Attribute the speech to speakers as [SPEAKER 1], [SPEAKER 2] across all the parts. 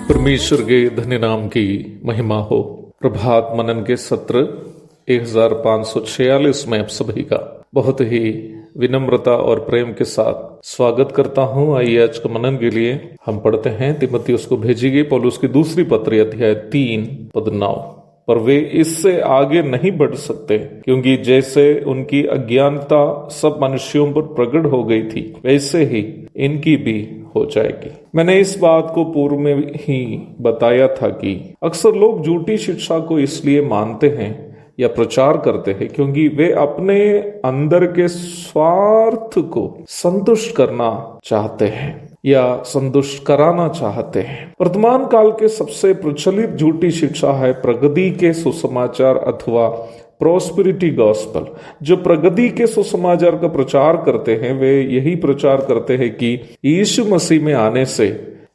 [SPEAKER 1] परमेश्वर के धन्य नाम की महिमा हो। प्रभात मनन के सत्र 1546 में आप सभी का बहुत ही विनम्रता और प्रेम के साथ स्वागत करता हूं। आइए आज के मनन के लिए हम पढ़ते हैं तीमुथियुस को भेजी गई पौलुस की दूसरी पत्री अध्याय 3 पद 9। पर वे इससे आगे नहीं बढ़ सकते, क्योंकि जैसे उनकी अज्ञानता सब मनुष्यों पर प्रकट हो गई थी, वैसे ही इनकी भी हो जाएगी। मैंने इस बात को पूर्व में ही बताया था कि अक्सर लोग झूठी शिक्षा को इसलिए मानते हैं या प्रचार करते हैं क्योंकि वे अपने अंदर के स्वार्थ को संतुष्ट करना चाहते हैं या संतुष्ट कराना चाहते हैं। वर्तमान काल के सबसे प्रचलित झूठी शिक्षा है प्रगति के सुसमाचार अथवा प्रोस्पेरिटी गॉस्पेल। जो प्रगति के सुसमाचार का प्रचार करते हैं वे यही प्रचार करते हैं कि यीशु मसीह में आने से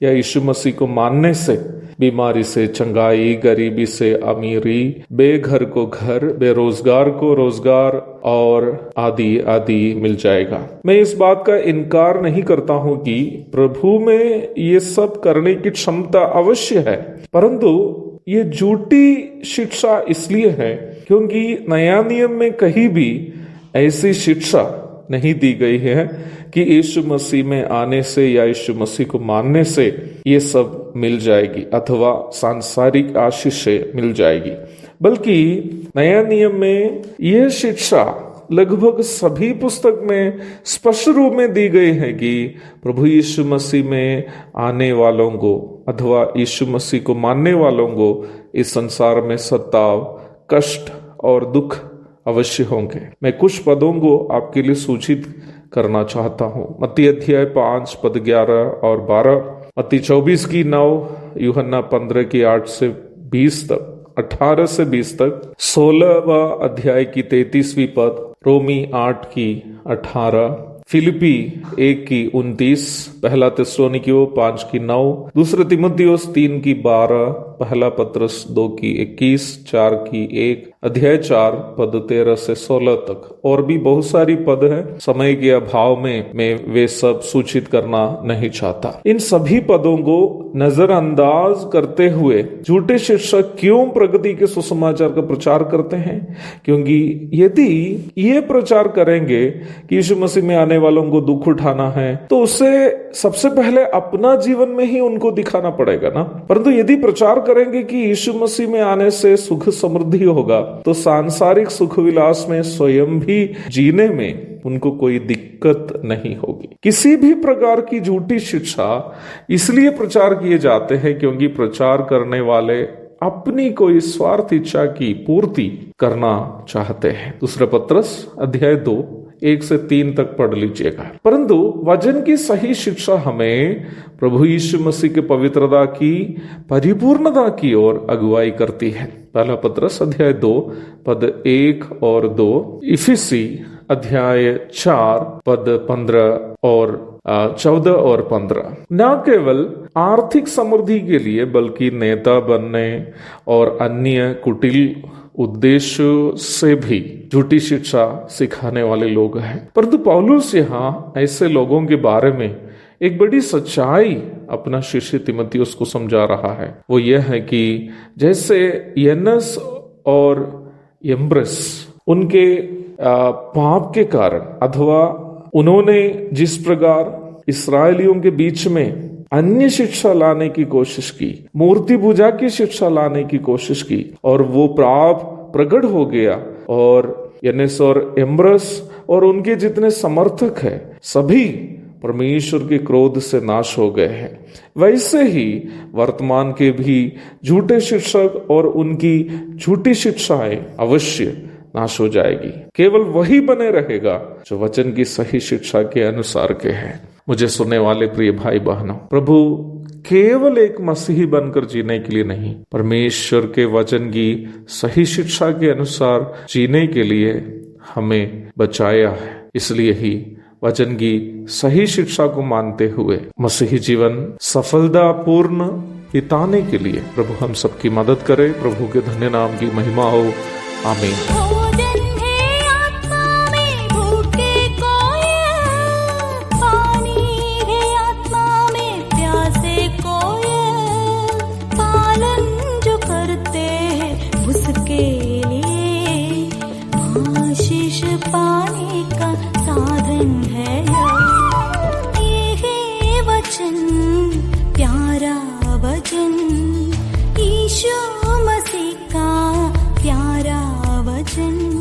[SPEAKER 1] या यीशु मसीह को मानने से बीमारी से चंगाई, गरीबी से अमीरी, बेघर को घर, बेरोजगार को रोजगार और आदि आदि मिल जाएगा। मैं इस बात का इनकार नहीं करता हूं कि प्रभु में ये सब करने की क्षमता अवश्य है, परंतु ये झूठी शिक्षा इसलिए है क्योंकि नया नियम में कहीं भी ऐसी शिक्षा नहीं दी गई है कि यीशु मसीह में आने से या यीशु मसीह को मानने से ये सब मिल जाएगी अथवा सांसारिक आशीषें मिल जाएगी, बल्कि नया नियम में यह शिक्षा लगभग सभी पुस्तक में स्पष्ट रूप में दी गई है कि प्रभु यीशु मसीह में आने वालों को अथवा यीशु मसीह को मानने वालों को इस संसार में सताव, कष्ट और दुख अवश्य होंगे। मैं कुछ पदों को आपके लिए सूचित करना चाहता हूँ। मत्ती अध्याय 5 पद 11 और 12, मत्ती 24 की 9, यूहन्ना 15 की 8 से 20 तक, 18 से 20 तक, 16वां अध्याय की 33वीं पद, रोमी 8 की 18, फिलिपी 1 की 29, पहला थिस्सलुनीकियों 5 की 9, दूसरा तीमुथियुस 3 की 12, पहला पत्रस 2 की 21, 4 की 1, अध्याय 4 पद 13 से 16 तक, और भी बहुत सारी पद है। समय के अभाव में मैं वे सब सूचित करना नहीं चाहता। इन सभी पदों को नजरअंदाज करते हुए झूठे शिक्षक क्यों प्रगति के सुसमाचार का प्रचार करते हैं? क्योंकि यदि ये प्रचार करेंगे कि यीशु मसीह में आने वालों को दुख उठाना है तो उसे सबसे पहले अपना जीवन में ही उनको दिखाना पड़ेगा ना। परंतु यदि प्रचार करेंगे कि यीशु मसीह में आने से सुख समृद्धि होगा तो सांसारिक सुख विलास में स्वयं भी जीने में उनको कोई दिक्कत नहीं होगी। किसी भी प्रकार की झूठी शिक्षा इसलिए प्रचार किए जाते हैं क्योंकि प्रचार करने वाले अपनी कोई स्वार्थ इच्छा की पूर्ति करना चाहते हैं। दूसरा पत्रस अध्याय 2 1 से 3 तक पढ़ लीजिएगा। परंतु वचन की सही शिक्षा हमें प्रभु यीशु मसीह के पवित्रता की परिपूर्णता की ओर अगुवाई करती है। पहला पत्रस अध्याय 2 पद 1 और 2, इफिसी अध्याय 4 पद 15 और 14 और 15। न केवल आर्थिक समृद्धि के लिए बल्कि नेता बनने और अन्य कुटिल उद्देश्य से भी झूठी शिक्षा सिखाने वाले लोग हैं। परंतु पौलुस यहाँ ऐसे लोगों के बारे में एक बड़ी सच्चाई अपना शिष्य तीमुथियुस को समझा रहा है। वो यह है कि जैसे यन्नस और यम्ब्रेस उनके पाप के कारण अथवा उन्होंने जिस प्रकार इस्राएलियों के बीच में अन्य शिक्षा लाने की कोशिश की, मूर्ति पूजा की शिक्षा लाने की कोशिश की, और वो पाप प्रकट हो गया और यन्नस और यम्ब्रेस और उनके जितने समर्थक हैं सभी परमेश्वर के क्रोध से नाश हो गए हैं। वैसे ही वर्तमान के भी झूठे शिक्षक और उनकी झूठी शिक्षाएं अवश्य नाश हो जाएगी। केवल वही बने रहेगा जो वचन की सही शिक्षा के अनुसार के हैं। मुझे सुनने वाले प्रिय भाई बहनों, प्रभु केवल एक मसीही बनकर जीने के लिए नहीं, परमेश्वर के वचन की सही शिक्षा के अनुसार जीने के लिए हमें बचाया है। इसलिए ही वचन की सही शिक्षा को मानते हुए मसीही जीवन सफलतापूर्ण बिताने के लिए प्रभु हम सबकी मदद करे। प्रभु के धन्य नाम की महिमा हो। आमीन।
[SPEAKER 2] वचन, प्यारा वचन, यीशु मसीह का प्यारा वचन।